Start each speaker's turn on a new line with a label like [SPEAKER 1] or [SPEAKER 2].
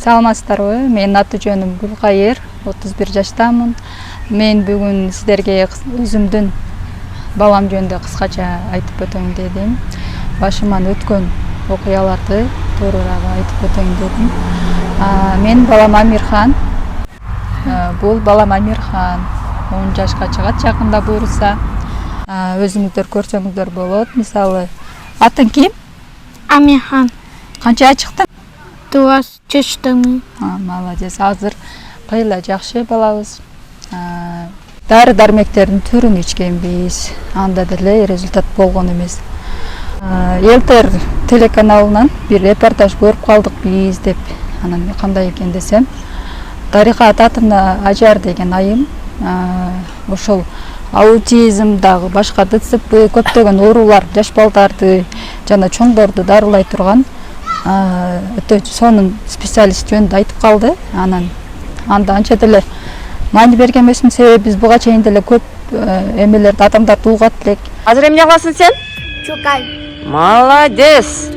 [SPEAKER 1] Саламатсыздарбы? Менин аты жөнүм Гүлкайыр, 31 жаштамын. Мен бүгүн сиздерге өзүмдүн балам жөнүндө кыскача айтып өтөйүн дедим. Башыман өткөн окуяларды туурураак айтып өтөйүн дедим. Мен балам Амирхан. Бул балам Амирхан 10 жашка чыгат жакында буюрса. Өзүңүздөр көрсөңүздөр болот. Мисалы, атың ким?
[SPEAKER 2] Амирхан.
[SPEAKER 1] Канчага чыктың?
[SPEAKER 2] 9 жаштамын.
[SPEAKER 1] Молодец. Азыр кыйла жакшы балабыз. Дары дармектердин түрүн ичкенбиз. Анда деле результат болгон эмес. Элтер телеканалынан бир репортаж көрүп калдык биз деп. Анан кандай экен десем, Дарига Ататовна Ажар деген айым ошол аутизм дагы башка ДЦП көптөгөн оорулар жаш балдарды жана чоңдорду дарылай турган өтө сонун специалист жөнүндө айтып калды. Анда анча деле маани берген эмесмин, себеби биз буга чейин деле көп эмелерди адамдарды угат элек.
[SPEAKER 3] Азыр эмне кыласың сен?
[SPEAKER 2] Чукай.
[SPEAKER 3] Молодец.